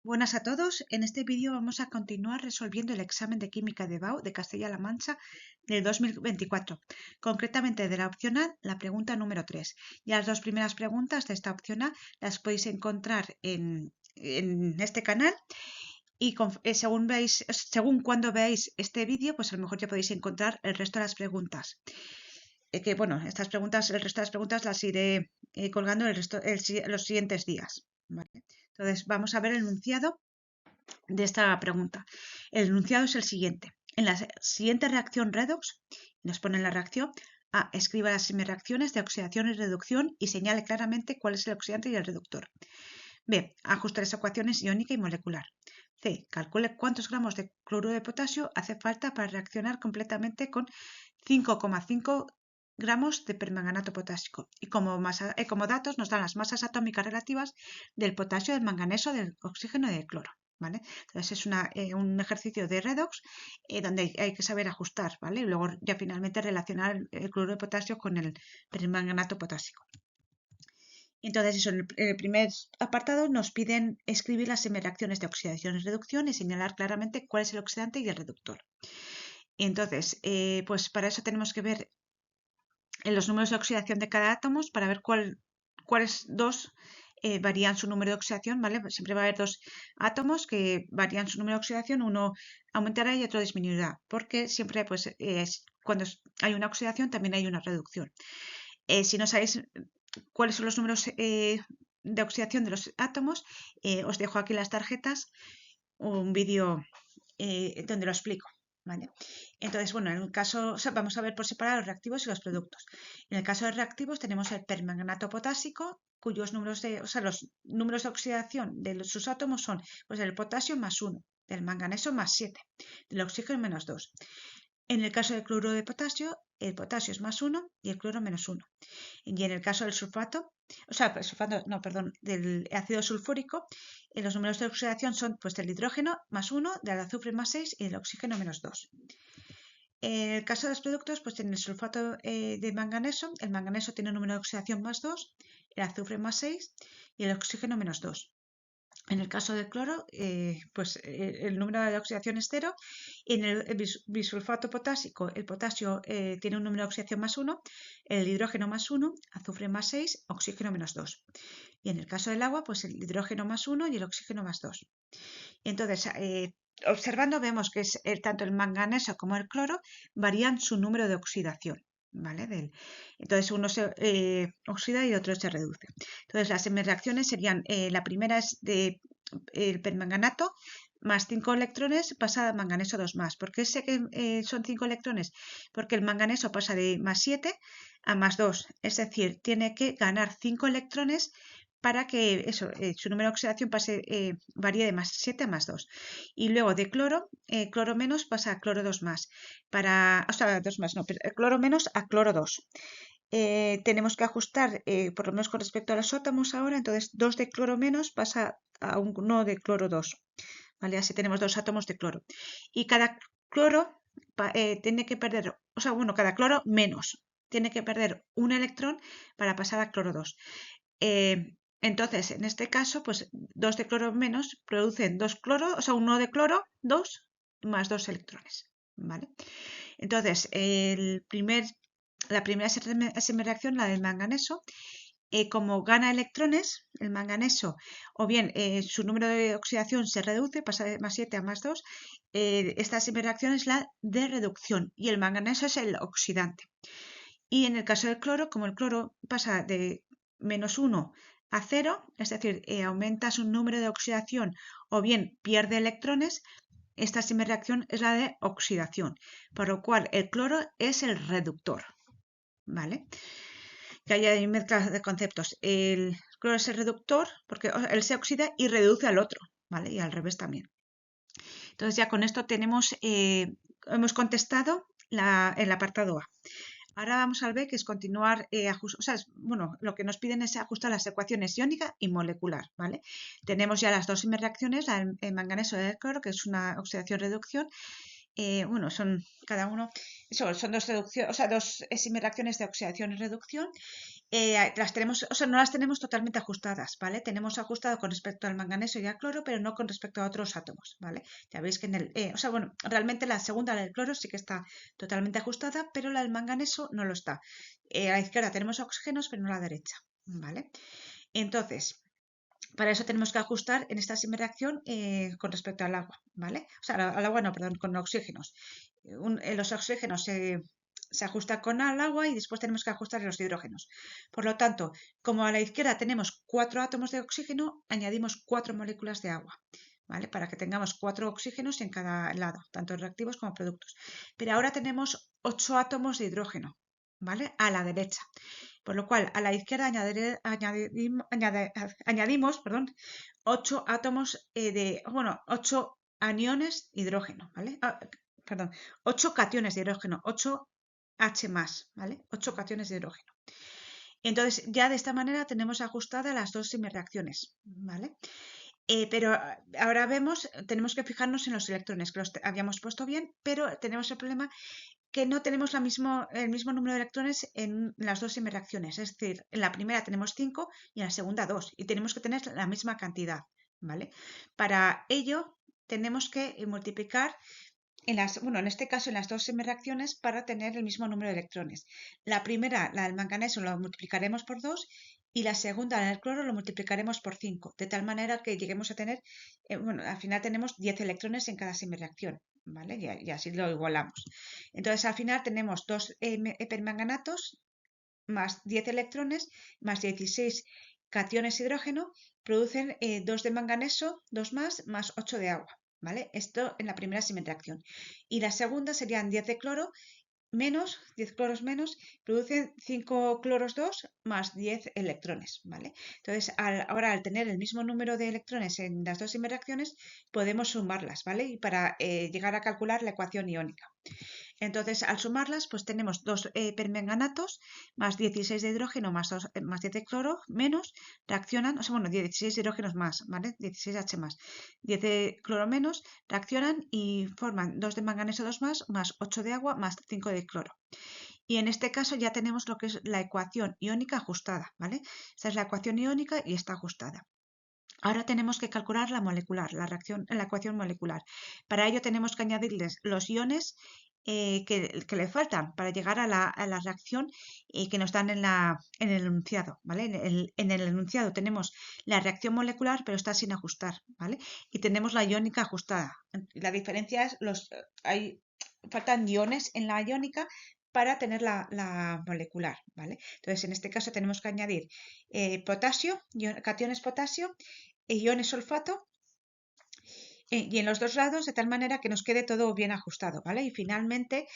Buenas a todos. En este vídeo vamos a continuar resolviendo el examen de Química de BAU de Castilla-La Mancha del 2024, concretamente de la opción A, la pregunta número 3. Ya las dos primeras preguntas de esta opción A las podéis encontrar en este canal y según cuando veáis este vídeo, pues a lo mejor ya podéis encontrar el resto de las preguntas. El resto de las preguntas las iré colgando los siguientes días. ¿Vale? Entonces, vamos a ver el enunciado de esta pregunta. El enunciado es el siguiente. En la siguiente reacción redox, nos pone la reacción A. Escriba las reacciones de oxidación y reducción y señale claramente cuál es el oxidante y el reductor. B. Ajuste las ecuaciones iónica y molecular. C. Calcule cuántos gramos de cloruro de potasio hace falta para reaccionar completamente con 5,5 gramos de permanganato potásico. Y como datos nos dan las masas atómicas relativas del potasio, del manganeso, del oxígeno y del cloro. ¿Vale? Entonces es un ejercicio de redox donde hay que saber ajustar, ¿vale? Y luego ya finalmente relacionar el cloruro de potasio con el permanganato potásico. Entonces, eso, en el primer apartado nos piden escribir las reacciones de oxidación y reducción y señalar claramente cuál es el oxidante y el reductor. Entonces, pues para eso tenemos que ver los números de oxidación de cada átomo para ver cuáles dos varían su número de oxidación, ¿vale? Siempre va a haber dos átomos que varían su número de oxidación, uno aumentará y otro disminuirá, porque siempre, pues, cuando hay una oxidación también hay una reducción. Si no sabéis cuáles son los números de oxidación de los átomos, os dejo aquí las tarjetas, un vídeo donde lo explico. ¿Vale? Entonces, bueno, en el caso, vamos a ver por separado los reactivos y los productos. En el caso de reactivos tenemos el permanganato potásico, cuyos números los números de oxidación de sus átomos son pues del potasio más 1, del manganeso más 7, del oxígeno menos 2. En el caso del cloruro de potasio, el potasio es más 1 y el cloro menos 1. Y en el caso del del ácido sulfúrico, los números de oxidación son pues del hidrógeno más 1, del azufre más 6 y del oxígeno menos 2. En el caso de los productos, pues en el sulfato de manganeso, el manganeso tiene un número de oxidación más 2, el azufre más 6 y el oxígeno menos 2. En el caso del cloro, el número de oxidación es 0. Y en el bisulfato potásico, el potasio tiene un número de oxidación más 1, el hidrógeno más 1, azufre más 6, oxígeno menos 2. Y en el caso del agua, pues el hidrógeno más 1 y el oxígeno más 2. Entonces, observando vemos que tanto el manganeso como el cloro varían su número de oxidación. ¿Vale? Entonces uno se oxida y otro se reduce. Entonces las reacciones serían, la primera es de el permanganato más 5 electrones pasa a manganeso 2 más. ¿Por qué sé que son 5 electrones? Porque el manganeso pasa de más 7 a más 2. Es decir, tiene que ganar 5 electrones para que su número de oxidación varíe de más 7 a más 2. Y luego de cloro, cloro menos pasa a cloro 2 más. 2 más, no, cloro menos a cloro 2. Tenemos que ajustar, por lo menos con respecto a los átomos ahora, entonces 2 de cloro menos pasa a 1 de cloro 2. ¿Vale? Así tenemos 2 átomos de cloro. Y cada cloro tiene que perder, cada cloro menos tiene que perder un electrón para pasar a cloro 2. Entonces, en este caso, pues 2 de cloro menos producen 2 cloro, 1 de cloro, 2 más 2 electrones. ¿Vale? Entonces, la primera reacción, la del manganeso, como gana electrones, el manganeso, o bien su número de oxidación se reduce, pasa de más 7 a más 2, esta reacción es la de reducción y el manganeso es el oxidante. Y en el caso del cloro, como el cloro pasa de menos 1 a 0, es decir, aumenta su número de oxidación o bien pierde electrones, esta reacción es la de oxidación, por lo cual el cloro es el reductor. ¿Vale? Que hay mezcla de conceptos. El cloro es el reductor porque él se oxida y reduce al otro, ¿vale? Y al revés también. Entonces ya con esto hemos contestado el apartado A. Ahora vamos al B, que es continuar, lo que nos piden es ajustar las ecuaciones iónica y molecular, ¿vale? Tenemos ya las dos reacciones, el manganeso y el cloro, que es una oxidación-reducción. Son cada uno, son dos reacciones de oxidación y reducción, las tenemos, o sea, no las tenemos totalmente ajustadas, ¿vale? Tenemos ajustado con respecto al manganeso y al cloro, pero no con respecto a otros átomos, ¿vale? Ya veis que o sea, bueno, realmente la segunda, la del cloro, sí que está totalmente ajustada, pero la del manganeso no lo está. A la izquierda tenemos oxígenos, pero no a la derecha, ¿vale? Entonces, para eso tenemos que ajustar en esta reacción con respecto al agua, ¿vale? O sea, al agua no, perdón, con oxígenos. Los oxígenos se ajustan con el agua y después tenemos que ajustar los hidrógenos. Por lo tanto, como a la izquierda tenemos 4 átomos de oxígeno, añadimos 4 moléculas de agua, ¿vale? Para que tengamos 4 oxígenos en cada lado, tanto reactivos como productos. Pero ahora tenemos 8 átomos de hidrógeno, ¿vale? A la derecha. Por lo cual, a la izquierda añadimos 8 átomos bueno, 8 aniones de hidrógeno, ¿vale? Perdón, 8 cationes de hidrógeno, 8 H+, ¿vale? 8 cationes de hidrógeno. Entonces, ya de esta manera tenemos ajustadas las dos semireacciones, ¿vale? Pero ahora tenemos que fijarnos en los electrones, que los habíamos puesto bien, pero tenemos el problema que no tenemos el mismo número de electrones en las dos semireacciones. Es decir, en la primera tenemos 5 y en la segunda 2 y tenemos que tener la misma cantidad, ¿vale? Para ello tenemos que multiplicar en este caso en las dos semireacciones para tener el mismo número de electrones. La primera, la del manganeso, lo multiplicaremos por 2 y la segunda, la del cloro, lo multiplicaremos por 5, de tal manera que lleguemos a tener, al final tenemos 10 electrones en cada semireacción, ¿vale? Y así lo igualamos. Entonces, al final tenemos 2 permanganatos más 10 electrones más 16 cationes de hidrógeno, producen 2 de manganeso, 2 más 8 de agua. ¿Vale? Esto en la primera semireacción. Y la segunda serían 10 de cloro menos, 10 cloros menos, producen 5 cloros 2 más 10 electrones, ¿vale? Entonces, ahora al tener el mismo número de electrones en las dos semireacciones, podemos sumarlas, ¿vale? Y para llegar a calcular la ecuación iónica. Entonces, al sumarlas, pues tenemos 2 permanganatos más 16 de hidrógeno más 10 de cloro menos, reaccionan, o sea, bueno, 16 de hidrógenos más, ¿vale? 16H más, 10 de cloro menos, reaccionan y forman 2 de manganeso 2 más 8 de agua más 5 de cloro. Y en este caso ya tenemos lo que es la ecuación iónica ajustada, ¿vale? Esta es la ecuación iónica y está ajustada. Ahora tenemos que calcular la molecular, la ecuación molecular. Para ello tenemos que añadirles los iones que le faltan para llegar a la reacción que nos dan en el enunciado, ¿vale? En el enunciado tenemos la reacción molecular, pero está sin ajustar, ¿vale? Y tenemos la iónica ajustada. La diferencia es faltan iones en la iónica para tener la molecular, ¿vale? Entonces, en este caso tenemos que añadir potasio, cationes potasio, iones sulfato y en los dos lados de tal manera que nos quede todo bien ajustado, ¿vale? Y finalmente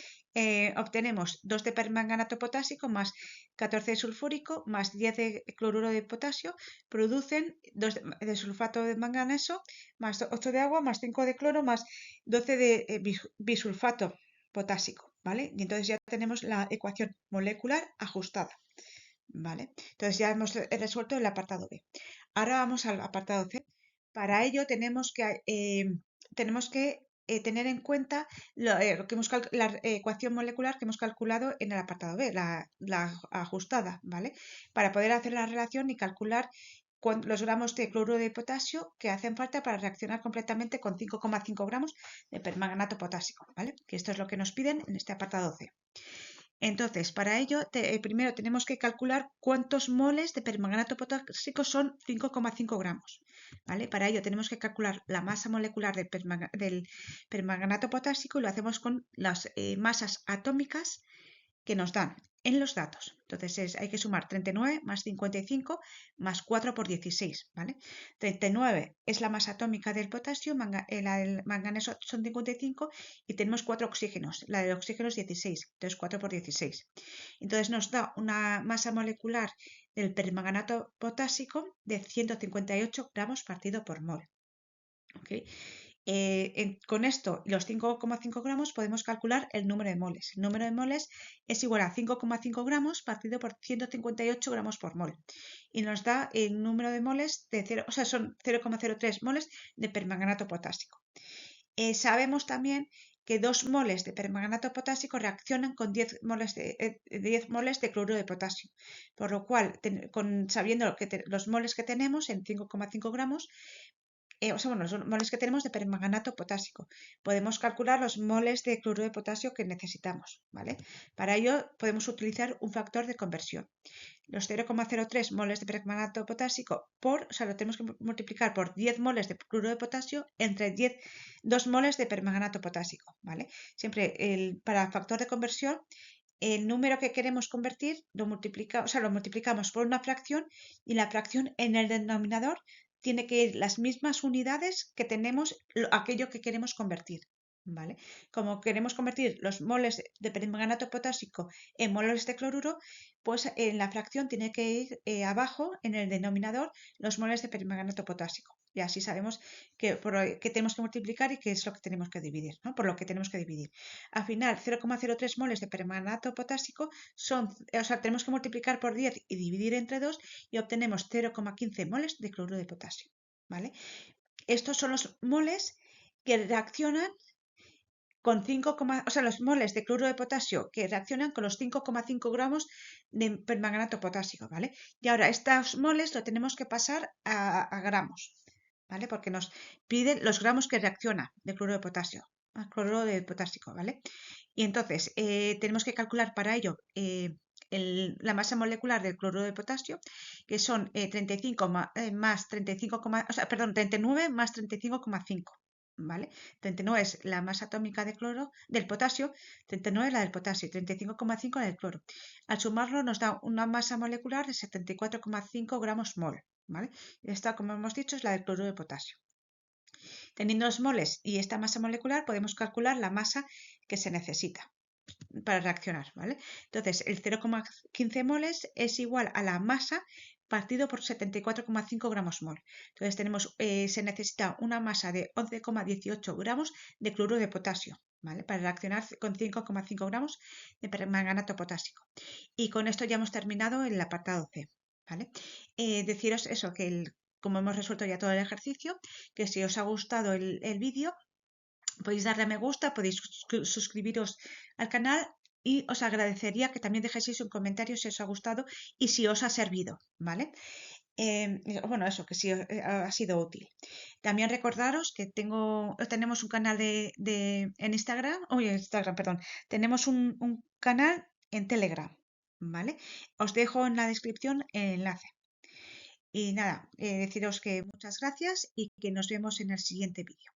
obtenemos 2 de permanganato potásico más 14 de sulfúrico más 10 de cloruro de potasio, producen 2 de sulfato de manganeso más 8 de agua más 5 de cloro más 12 de bisulfato potásico, ¿vale? Y entonces ya tenemos la ecuación molecular ajustada, ¿vale? Entonces ya hemos resuelto el apartado B. Ahora vamos al apartado C. Para ello tenemos que tener en cuenta lo que la ecuación molecular que hemos calculado en el apartado B, la ajustada, ¿vale? Para poder hacer la relación y calcular los gramos de cloruro de potasio que hacen falta para reaccionar completamente con 5,5 gramos de permanganato potásico, ¿vale? Que esto es lo que nos piden en este apartado C. Entonces, para ello, primero tenemos que calcular cuántos moles de permanganato potásico son 5,5 gramos. ¿Vale? Para ello tenemos que calcular la masa molecular del permanganato potásico y lo hacemos con las masas atómicas que nos dan en los datos. Entonces hay que sumar 39 más 55 más 4 por 16, ¿vale? 39 es la masa atómica del potasio, la del manganeso son 55 y tenemos 4 oxígenos. La del oxígeno es 16, entonces 4 por 16. Entonces nos da una masa molecular del permanganato potásico de 158 gramos partido por mol. ¿Okay? Con esto, los 5,5 gramos, podemos calcular el número de moles. El número de moles es igual a 5,5 gramos partido por 158 gramos por mol. Y nos da el número de moles de 0, o sea, son 0,03 moles de permanganato potásico. Sabemos también que 2 moles de permanganato potásico reaccionan con 10 moles de cloruro de potasio. Por lo cual, sabiendo los moles que tenemos en 5,5 gramos, o sea, bueno, los moles que tenemos de permanganato potásico. Podemos calcular los moles de cloruro de potasio que necesitamos, ¿vale? Para ello podemos utilizar un factor de conversión. Los 0,03 moles de permanganato potásico o sea, lo tenemos que multiplicar por 10 moles de cloruro de potasio entre 2 moles de permanganato potásico, ¿vale? Siempre para factor de conversión, el número que queremos convertir lo multiplicamos por una fracción y la fracción en el denominador tiene que ir las mismas unidades que tenemos aquello que queremos convertir, ¿vale? Como queremos convertir los moles de permanganato potásico en moles de cloruro, pues en la fracción tiene que ir abajo en el denominador los moles de permanganato potásico. Y así sabemos qué tenemos que multiplicar y qué es lo que tenemos que dividir, ¿no? Por lo que tenemos que dividir. Al final, 0,03 moles de permanganato potásico o sea, tenemos que multiplicar por 10 y dividir entre 2 y obtenemos 0,15 moles de cloruro de potasio, ¿vale? Estos son los moles que reaccionan con 5, o sea, los moles de cloruro de potasio que reaccionan con los 5,5 gramos de permanganato potásico, ¿vale? Y ahora estos moles lo tenemos que pasar a gramos, ¿vale? Porque nos piden los gramos que reacciona de cloruro de potasio, a cloruro de potásico, ¿vale? Y entonces tenemos que calcular para ello la masa molecular del cloruro de potasio, que son 35 más 35, o sea, perdón, 39 más 35,5. ¿Vale? 39 es la masa atómica de del potasio, 39 la del potasio y 35,5 la del cloro. Al sumarlo nos da una masa molecular de 74,5 gramos mol. ¿Vale? Esta, como hemos dicho, es la del cloruro de potasio. Teniendo los moles y esta masa molecular, podemos calcular la masa que se necesita para reaccionar, ¿vale? Entonces, el 0,15 moles es igual a la masa partido por 74,5 gramos mol. Entonces, se necesita una masa de 11,18 gramos de cloruro de potasio, ¿vale? Para reaccionar con 5,5 gramos de permanganato potásico. Y con esto ya hemos terminado el apartado C, ¿vale? Deciros eso, como hemos resuelto ya todo el ejercicio, que si os ha gustado el vídeo, podéis darle a me gusta, podéis suscribiros al canal y os agradecería que también dejéis un comentario si os ha gustado y si os ha servido, ¿vale? Bueno, eso, que sí ha sido útil. También recordaros que tenemos un canal en Instagram, perdón, tenemos un canal en Telegram, ¿vale? Os dejo en la descripción el enlace. Y nada, deciros que muchas gracias y que nos vemos en el siguiente vídeo.